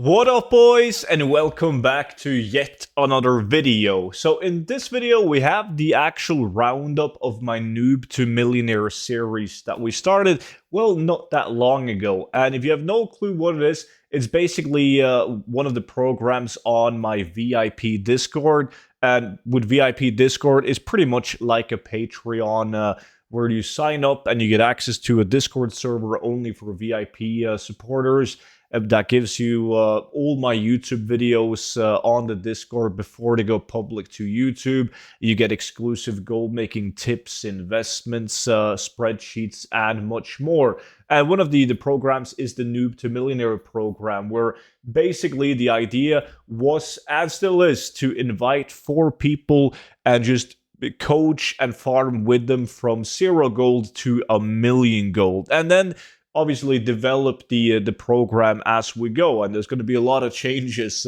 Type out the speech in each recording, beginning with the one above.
What up, boys, and welcome back to yet another video. So in this video we have the actual roundup of my Noob to Millionaire series that we started, well, not that long ago. And if you have no clue what it is, it's basically one of the programs on my VIP Discord. And with VIP Discord, it's pretty much like a Patreon where you sign up and you get access to a Discord server only for VIP supporters. That gives you all my YouTube videos on the Discord before they go public to YouTube. You get exclusive gold making tips, investments, spreadsheets, and much more. And one of the programs is the Noob to Millionaire program, where basically the idea was, and still is, to invite 4 people and just coach and farm with them from 0 gold to 1,000,000 gold. And then obviously develop the program as we go, and there's going to be a lot of changes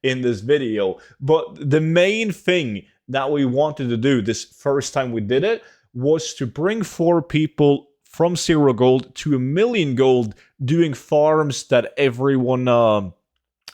in this video. But the main thing that we wanted to do this first time we did it was to bring 4 people from 0 gold to 1,000,000 gold, doing farms that everyone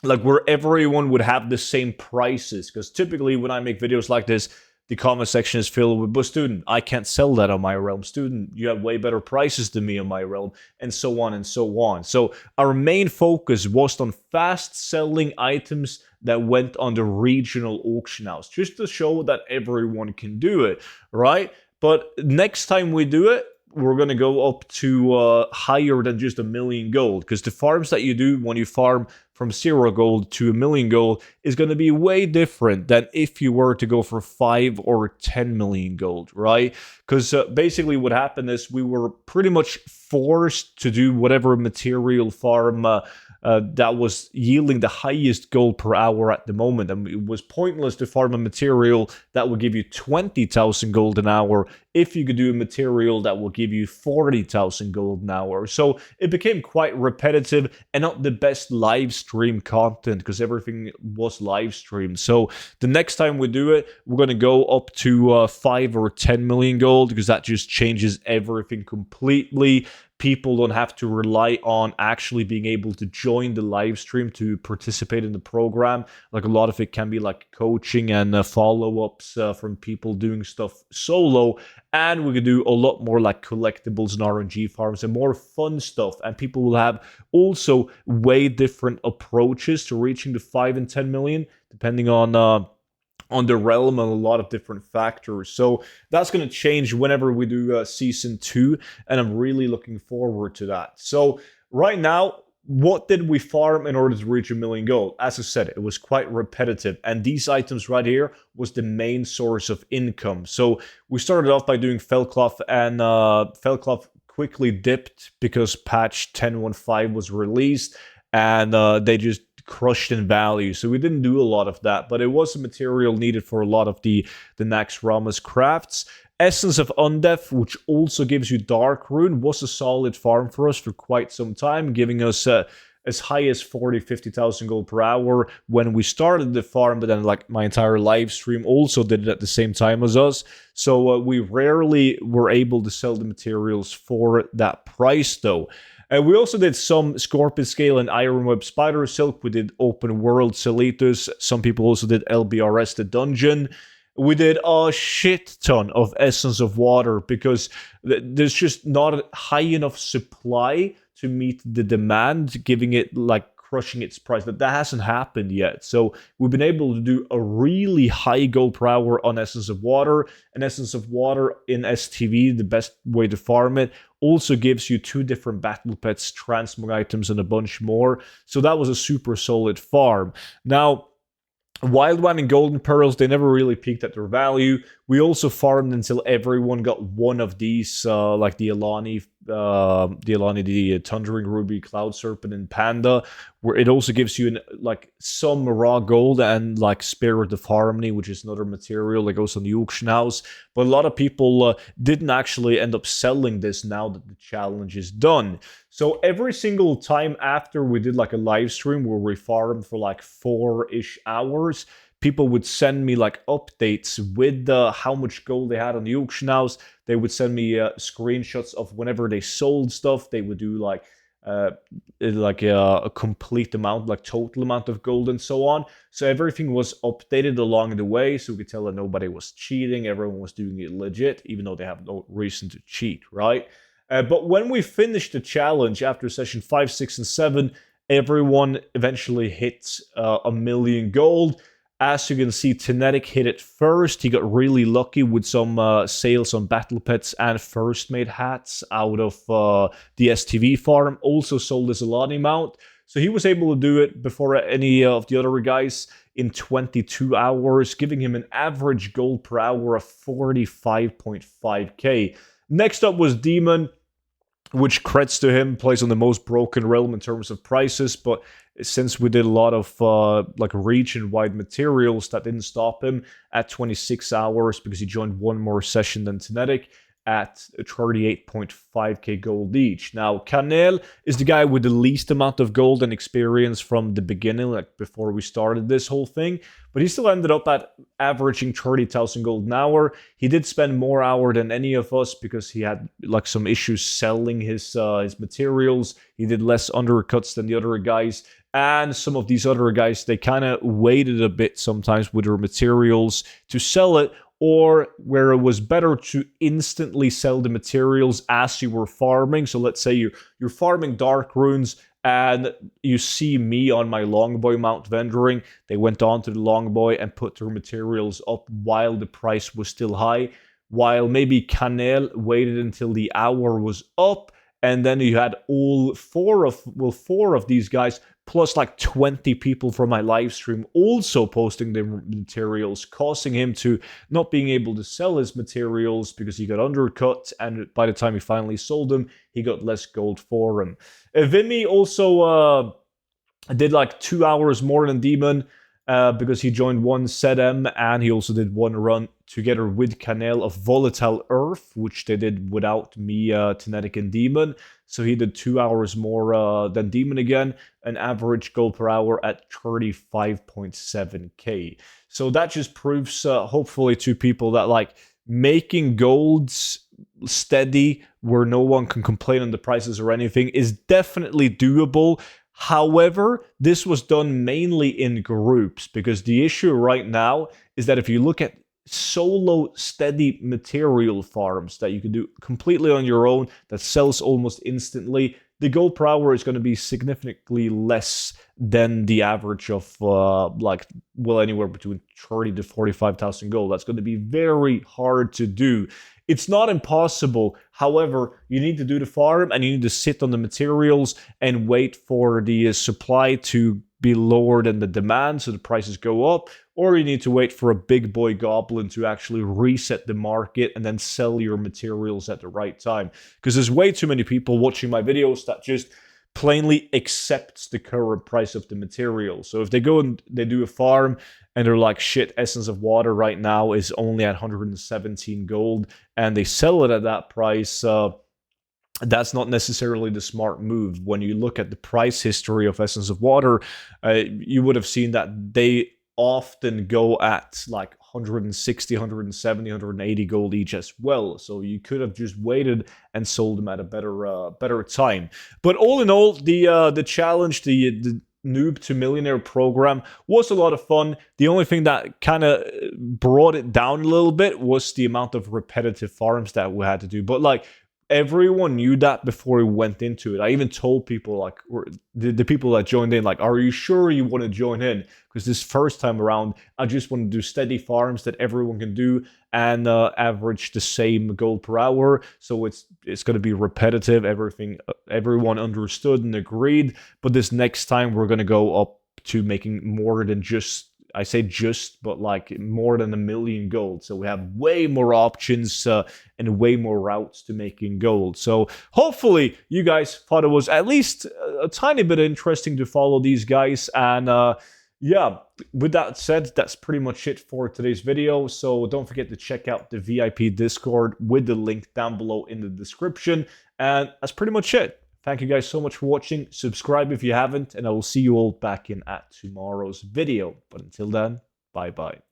like where everyone would have the same prices. Because typically when I make videos like this, the comment section is filled with, but student, I can't sell that on my realm. Student, you have way better prices than me on my realm, and so on and so on. So our main focus was on fast selling items that went on the regional auction house, just to show that everyone can do it, right? But next time we do it, we're going to go up to higher than just 1,000,000 gold, because the farms that you do when you farm from 0 gold to 1,000,000 gold is going to be way different than if you were to go for 5 or 10,000,000 gold, right? Because basically what happened is we were pretty much forced to do whatever material farm that was yielding the highest gold per hour at the moment. And it was pointless to farm a material that will give you 20,000 gold an hour if you could do a material that will give you 40,000 gold an hour. So it became quite repetitive and not the best live stream content, because everything was live streamed. So the next time we do it, we're going to go up to 5 or 10,000,000 gold, because that just changes everything completely. People don't have to rely on actually being able to join the live stream to participate in the program. Like, a lot of it can be like coaching and follow-ups from people doing stuff solo. And we could do a lot more like collectibles and RNG farms and more fun stuff. And people will have also way different approaches to reaching the 5 and 10 million, depending on the realm and a lot of different factors. So that's going to change whenever we do season 2, and I'm really looking forward to that. So right now, what did we farm in order to reach 1,000,000 gold? As I said, it was quite repetitive, and these items right here was the main source of income. So we started off by doing Fellcloth, and Fellcloth quickly dipped because patch 10.15 was released, and they just crushed in value. So we didn't do a lot of that, but it was a material needed for a lot of the Naxxramas crafts. Essence of Undeath, which also gives you Dark Rune, was a solid farm for us for quite some time, giving us as high as 40,000-50,000 gold per hour when we started the farm, but then like my entire live stream also did it at the same time as us. So we rarely were able to sell the materials for that price though. We also did some Scorpion Scale and Ironweb Spider Silk. We did Open World Celitus. Some people also did LBRS the Dungeon. We did a shit ton of Essence of Water, because there's just not a high enough supply to meet the demand, giving it like crushing its price. But that hasn't happened yet. So we've been able to do a really high gold per hour on Essence of Water. And Essence of Water in STV, the best way to farm it, also gives you 2 different battle pets, transmog items, and a bunch more. So that was a super solid farm. Now, Wild Wine and Golden Pearls, they never really peaked at their value. We also farmed until everyone got one of these, like the Alani, the Thundering Ruby, Cloud Serpent, and Panda, where it also gives you like some raw gold and like Spirit of Harmony, which is another material that goes on the auction house. But a lot of people didn't actually end up selling this now that the challenge is done. So every single time after we did like a live stream where we farmed for like 4-ish hours, people would send me like updates with how much gold they had on the auction house. They would send me screenshots of whenever they sold stuff. They would do like like a complete amount, like total amount of gold and so on. So everything was updated along the way, so we could tell that nobody was cheating, everyone was doing it legit, even though they have no reason to cheat, right? But when we finished the challenge after session 5, 6, and 7, everyone eventually hit 1,000,000 gold. As you can see, Tenetic hit it first. He got really lucky with some sales on battle pets and first made hats out of the STV farm. Also sold his Alani mount. So he was able to do it before any of the other guys in 22 hours, giving him an average gold per hour of 45.5k. Next up was Demon, which creds to him, plays on the most broken realm in terms of prices, but since we did a lot of like region-wide materials, that didn't stop him at 26 hours because he joined one more session than Tenetic at 38.5k gold each. Now, Canel is the guy with the least amount of gold and experience from the beginning, like before we started this whole thing, but he still ended up at averaging 30,000 gold an hour. He did spend more hour than any of us because he had like some issues selling his materials. He did less undercuts than the other guys. And some of these other guys, they kind of waited a bit sometimes with their materials to sell it, or where it was better to instantly sell the materials as you were farming. So let's say you're farming Dark Runes and you see me on my Longboy mount vendoring. They went on to the Longboy and put their materials up while the price was still high, while maybe Canel waited until the hour was up, and then you had four of these guys plus like 20 people from my live stream also posting their materials, causing him to not being able to sell his materials because he got undercut, and by the time he finally sold them, he got less gold for them. Vimy also did like 2 hours more than Demon because he joined one ZM, and he also did one run together with Canel of Volatile Earth, which they did without me, Tenetic, and Demon. So he did 2 hours more than Demon again, an average gold per hour at 35.7k. So that just proves, hopefully, to people that like making golds steady where no one can complain on the prices or anything is definitely doable. However, this was done mainly in groups, because the issue right now is that if you look at solo steady material farms that you can do completely on your own that sells almost instantly, the gold per hour is going to be significantly less than the average of anywhere between 30 to 45,000 gold. That's going to be very hard to do. It's not impossible. However, you need to do the farm and you need to sit on the materials and wait for the supply to be lower than the demand so the prices go up, or you need to wait for a big boy goblin to actually reset the market and then sell your materials at the right time. Because there's way too many people watching my videos that just plainly accepts the current price of the material. So if they go and they do a farm and they're like, shit, Essence of Water right now is only at 117 gold, and they sell it at that price, that's not necessarily the smart move. When you look at the price history of Essence of Water, you would have seen that they often go at like 160, 170, 180 gold each as well. So you could have just waited and sold them at a better time. But all in all, the challenge, the Noob to Millionaire program was a lot of fun. The only thing that kind of brought it down a little bit was the amount of repetitive farms that we had to do. But like, everyone knew that before we went into it. I even told people, like, the people that joined in, like, are you sure you want to join in? Because this first time around, I just want to do steady farms that everyone can do and average the same gold per hour. So it's going to be repetitive. Everyone understood and agreed. But this next time, we're going to go up to making more than just, I say just, but like more than 1,000,000 gold. So we have way more options and way more routes to making gold. So hopefully you guys thought it was at least a tiny bit interesting to follow these guys. And yeah, with that said, that's pretty much it for today's video. So don't forget to check out the VIP Discord with the link down below in the description. And that's pretty much it. Thank you guys so much for watching. Subscribe if you haven't, and I will see you all back in at tomorrow's video. But until then, bye-bye.